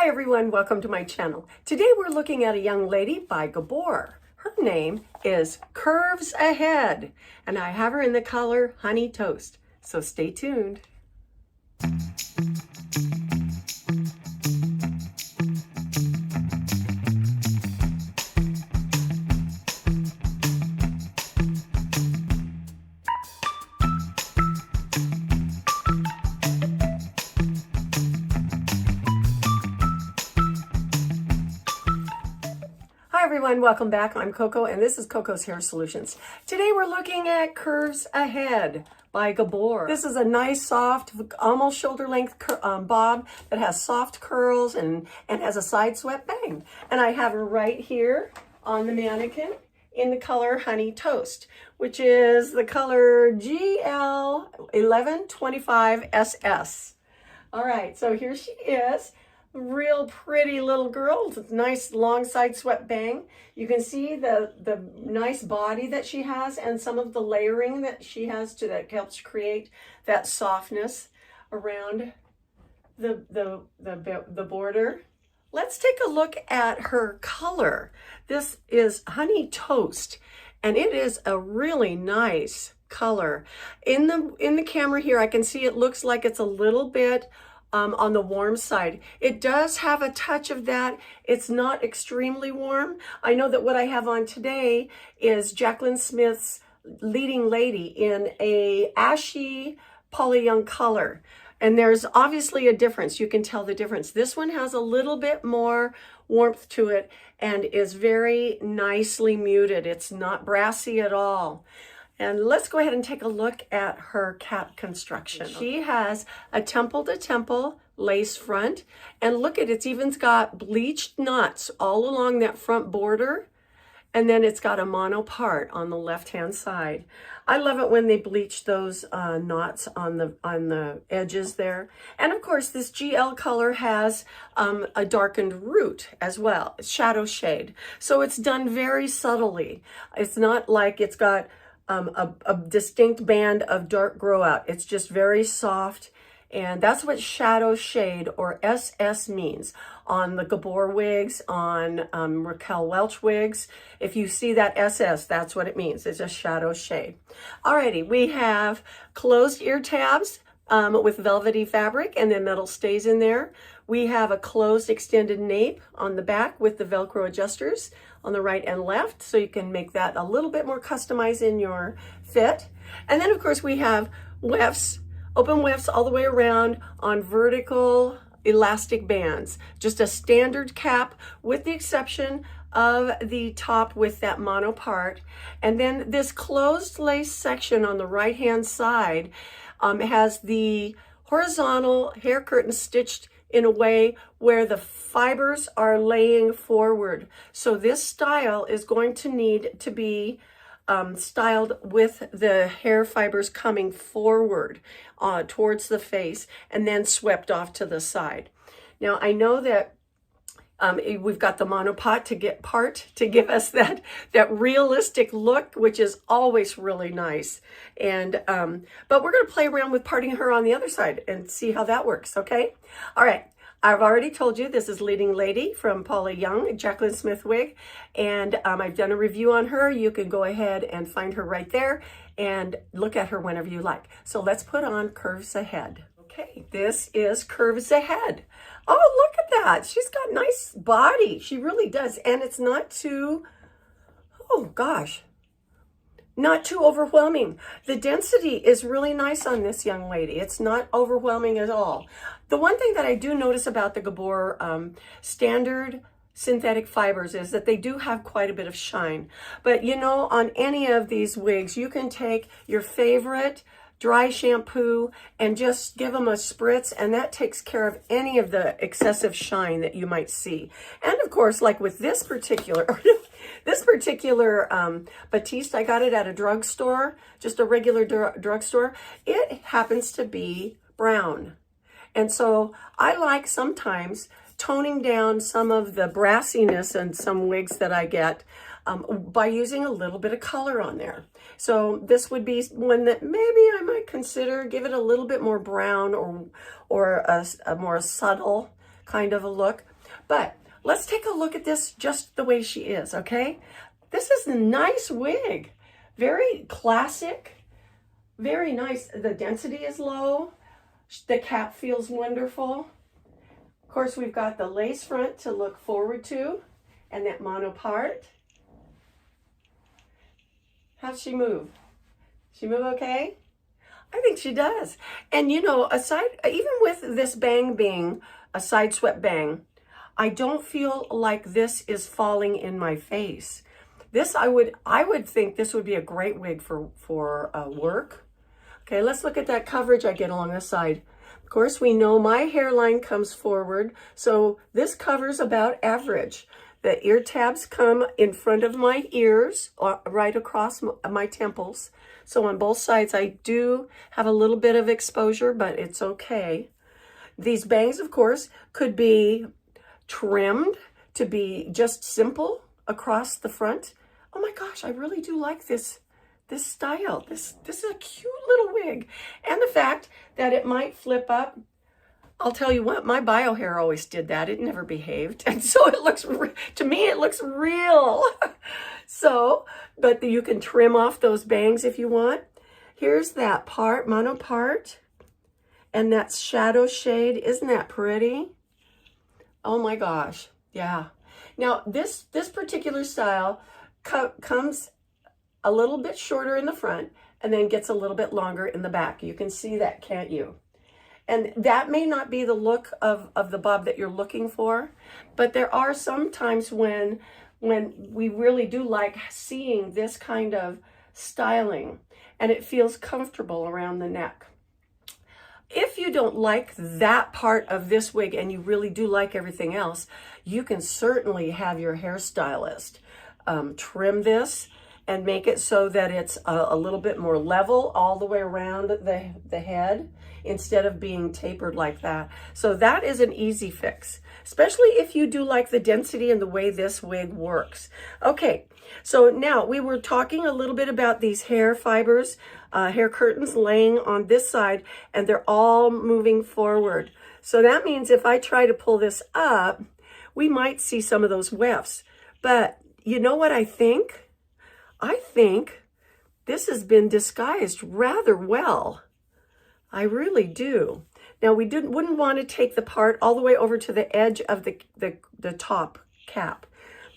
Hi everyone, welcome to my channel. Today we're looking at a young lady by GABOR. Her name is Curves Ahead, and I have her in the color Honey Toast. So stay tuned. Hi everyone, welcome back. I'm Coco and this is Coco's Hair Solutions. Today we're looking at Curves Ahead by GABOR. This is a nice soft, almost shoulder length bob that has soft curls and has a side swept bang. And I have her right here on the mannequin in the color Honey Toast, which is the color GL1125SS. All right, so here she is. Real pretty little girl. It's a nice long side swept bang. You can see the nice body that she has and some of the layering that she has that helps create that softness around the border. Let's take a look at her color. This is Honey Toast, and it is a really nice color. In the camera here, I can see it looks like it's a little bit on the warm side. It does have a touch of that. It's not extremely warm. I know that what I have on today is Jaclyn Smith's Leading Lady in a ashy Paula Young color. And there's obviously a difference. You can tell the difference. This one has a little bit more warmth to it and is very nicely muted. It's not brassy at all. And let's go ahead and take a look at her cap construction. She has a temple-to-temple lace front. And look at it, it's even got bleached knots all along that front border. And then it's got a mono part on the left-hand side. I love it when they bleach those knots on the edges there. And of course, this GL color has a darkened root as well, shadow shade. So it's done very subtly. It's not like it's got a distinct band of dark grow out. It's just very soft, and that's what shadow shade or SS means on the GABOR wigs, on Raquel Welch wigs. If you see that SS, that's what it means. It's a shadow shade. Alrighty, we have closed ear tabs with velvety fabric, and then metal stays in there. We have a closed extended nape on the back with the Velcro adjusters on the right and left, so you can make that a little bit more customized in your fit. And then of course we have wefts, open wefts all the way around on vertical elastic bands. Just a standard cap with the exception of the top with that mono part. And then this closed lace section on the right hand side has the horizontal hair curtain stitched in a way where the fibers are laying forward. So this style is going to need to be styled with the hair fibers coming forward towards the face and then swept off to the side. Now I know that we've got the monopot to give us that realistic look, which is always really nice. And but we're going to play around with parting her on the other side and see how that works. Okay. All right. I've already told you this is Leading Lady from Paula Young, Jaclyn Smith wig, and I've done a review on her. You can go ahead and find her right there and look at her whenever you like. So let's put on Curves Ahead. Okay, this is Curves Ahead. Oh, look at that. She's got nice body. She really does. And it's not too, oh gosh, not too overwhelming. The density is really nice on this young lady. It's not overwhelming at all. The one thing that I do notice about the GABOR standard synthetic fibers is that they do have quite a bit of shine. But you know, on any of these wigs, you can take your favorite dry shampoo and just give them a spritz, and that takes care of any of the excessive shine that you might see. And of course, like with this particular Batiste, I got it at a drugstore, just a regular drugstore. It happens to be brown. And so I like sometimes toning down some of the brassiness in some wigs that I get by using a little bit of color on there. So this would be one that maybe I might consider, give it a little bit more brown or a more subtle kind of a look. But let's take a look at this just the way she is, okay? This is a nice wig. Very classic, very nice. The density is low. The cap feels wonderful. Of course, we've got the lace front to look forward to and that mono part. How's she move? She move okay? I think she does. And you know, aside, even with this bang being a side swept bang, I don't feel like this is falling in my face. This, I would think this would be a great wig for work. Okay, let's look at that coverage I get along the side. Of course, we know my hairline comes forward, so this covers about average. The ear tabs come in front of my ears, right across my temples. So on both sides, I do have a little bit of exposure, but it's okay. These bangs, of course, could be trimmed to be just simple across the front. Oh my gosh, I really do like this style. This is a cute little wig. And the fact that it might flip up. I'll tell you what, my bio hair always did that. It never behaved. And so it looks, to me, it looks real. So, but you can trim off those bangs if you want. Here's that part, mono part. And that shadow shade. Isn't that pretty? Oh my gosh. Yeah. Now, this particular style comes a little bit shorter in the front and then gets a little bit longer in the back. You can see that, can't you? And that may not be the look of the bob that you're looking for, but there are some times when we really do like seeing this kind of styling and it feels comfortable around the neck. If you don't like that part of this wig and you really do like everything else, you can certainly have your hairstylist trim this and make it so that it's a little bit more level all the way around the head instead of being tapered like that. So that is an easy fix, especially if you do like the density and the way this wig works. Okay, so now we were talking a little bit about these hair fibers, hair curtains laying on this side, and they're all moving forward. So that means if I try to pull this up, we might see some of those wefts. But you know what I think? I think this has been disguised rather well. I really do. Now we wouldn't want to take the part all the way over to the edge of the top cap.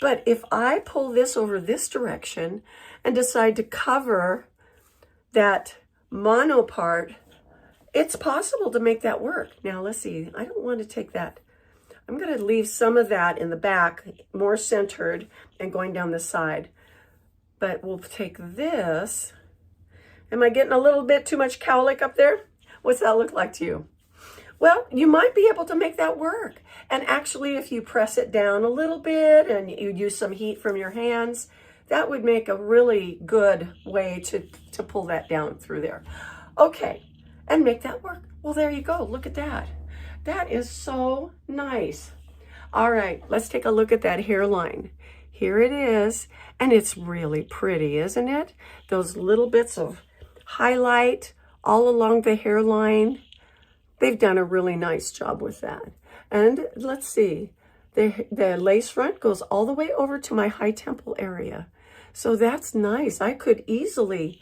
But if I pull this over this direction and decide to cover that mono part, it's possible to make that work. Now let's see, I don't want to take that. I'm going to leave some of that in the back, more centered and going down the side. But we'll take this. Am I getting a little bit too much cowlick up there? What's that look like to you? Well, you might be able to make that work. And actually, if you press it down a little bit and you use some heat from your hands, that would make a really good way to pull that down through there. Okay, and make that work. Well, there you go. Look at that. That is so nice. All right, let's take a look at that hairline. Here it is, and it's really pretty, isn't it? Those little bits of highlight all along the hairline. They've done a really nice job with that. And let's see, the lace front goes all the way over to my high temple area. So that's nice. I could easily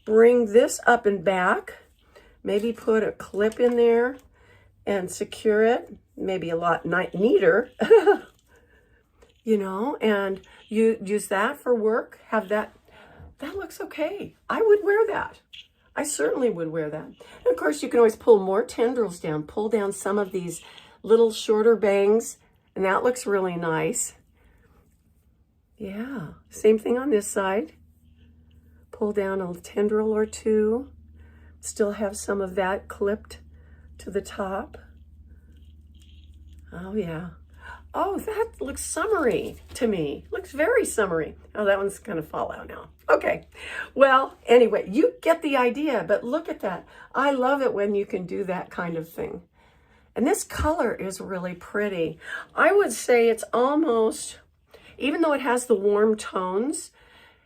bring this up and back, maybe put a clip in there and secure it, maybe a lot neater, you know, and you use that for work, have that looks okay. I would wear that. I certainly would wear that. And of course, you can always pull more tendrils down, pull down some of these little shorter bangs, and that looks really nice. Yeah, same thing on this side. Pull down a tendril or two, still have some of that clipped to the top. Oh yeah. Oh, that looks summery to me. Looks very summery. Oh, that one's gonna fall out now. Okay, well, anyway, you get the idea, but look at that. I love it when you can do that kind of thing. And this color is really pretty. I would say it's almost, even though it has the warm tones,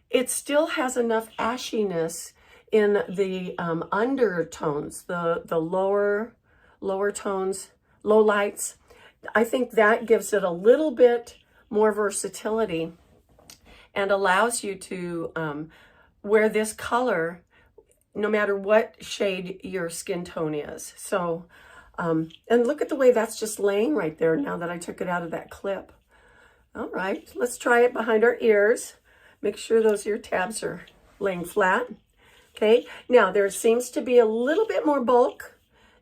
it still has enough ashiness in the undertones, the lower tones, low lights. I think that gives it a little bit more versatility and allows you to wear this color no matter what shade your skin tone is. So, and look at the way that's just laying right there now that I took it out of that clip. All right, let's try it behind our ears. Make sure those ear tabs are laying flat. Okay, now there seems to be a little bit more bulk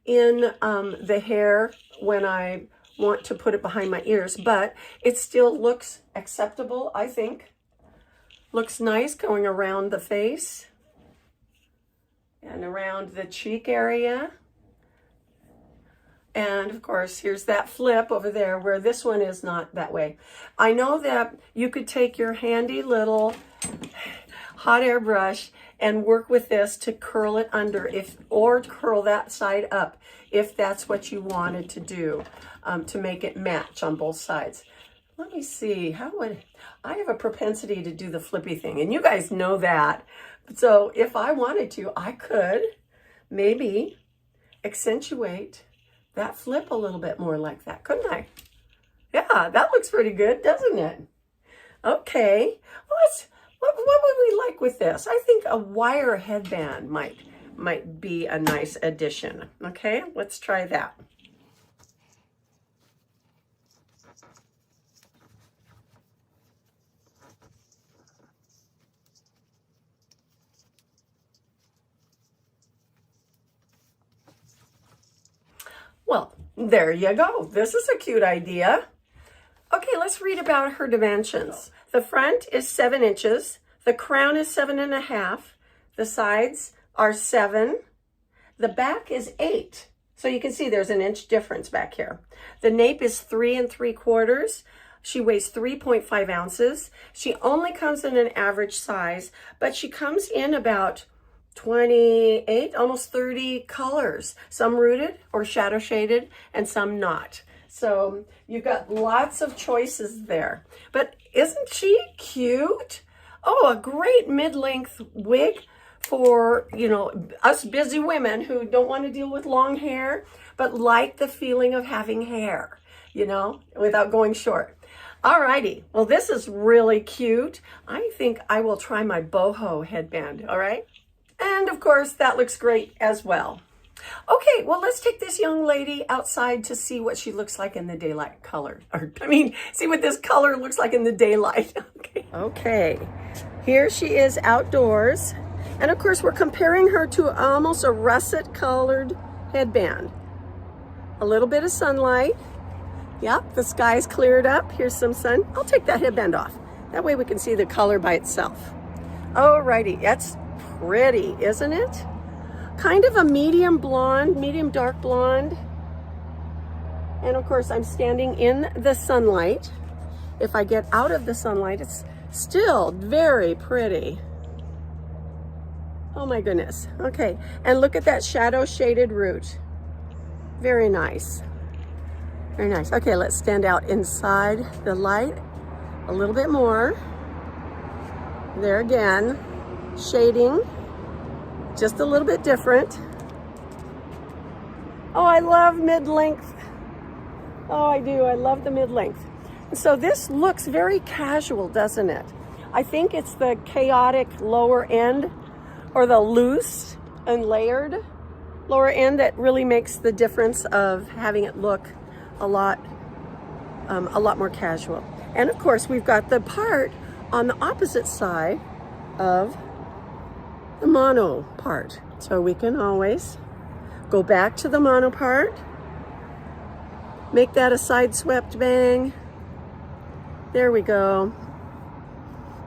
in the hair when I want to put it behind my ears, but it still looks acceptable, I think. Looks nice going around the face and around the cheek area. And of course, here's that flip over there where this one is not that way. I know that you could take your handy little hot air brush and work with this to curl it under, or curl that side up if that's what you wanted to do, to make it match on both sides. Let me see, I have a propensity to do the flippy thing, and you guys know that. So if I wanted to, I could maybe accentuate that flip a little bit more like that, couldn't I? Yeah, that looks pretty good, doesn't it? Okay, what would we like with this? I think a wire headband might be a nice addition. Okay, let's try that. Well, there you go. This is a cute idea. Okay, let's read about her dimensions. The front is 7 inches. The crown is 7.5. The sides are 7. The back is 8. So you can see there's an inch difference back here. The nape is 3 3/4. She weighs 3.5 ounces. She only comes in an average size, but she comes in about 28, almost 30 colors, some rooted or shadow shaded and some not. So you've got lots of choices there. But isn't she cute? Oh, a great mid-length wig for, you know, us busy women who don't want to deal with long hair, but like the feeling of having hair, you know, without going short. Alrighty, well, this is really cute. I think I will try my boho headband, all right? And of course, that looks great as well. Okay, well, let's take this young lady outside to see what she looks like in the daylight color. See what this color looks like in the daylight. Okay, here she is outdoors. And of course, we're comparing her to almost a russet colored headband. A little bit of sunlight. Yep, the sky's cleared up. Here's some sun. I'll take that headband off. That way we can see the color by itself. Alrighty, that's pretty, isn't it? Kind of a medium blonde, medium dark blonde. And of course, I'm standing in the sunlight. If I get out of the sunlight, it's still very pretty. Oh my goodness. Okay, and look at that shadow shaded root. Very nice. Very nice. Okay, let's stand out inside the light a little bit more. There again, shading, just a little bit different. Oh, I love mid-length. Oh, I do. I love the mid-length. So this looks very casual, doesn't it? I think it's the chaotic lower end, or the loose and layered lower end, that really makes the difference of having it look a lot more casual. And of course, we've got the part on the opposite side of the mono part. So we can always go back to the mono part, make that a side swept bang. There we go.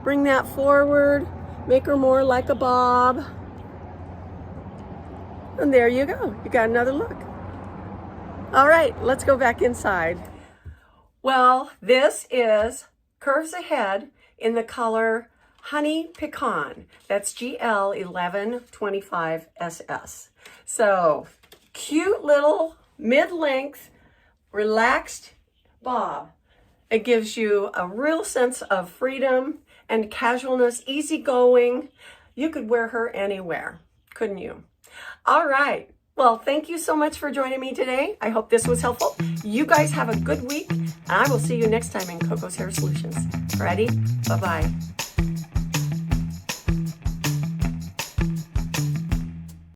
Bring that forward, make her more like a bob. And there you go, you got another look. All right, let's go back inside. Well, this is Curves Ahead in the color Honey Pecan. That's GL1125SS. So cute little mid-length relaxed bob. It gives you a real sense of freedom and casualness, easygoing. You could wear her anywhere, couldn't you? All right, Well, thank you so much for joining me today. I hope this was helpful. You guys have a good week, and I will see you next time in Coco's Hair Solutions. Ready? Bye-bye.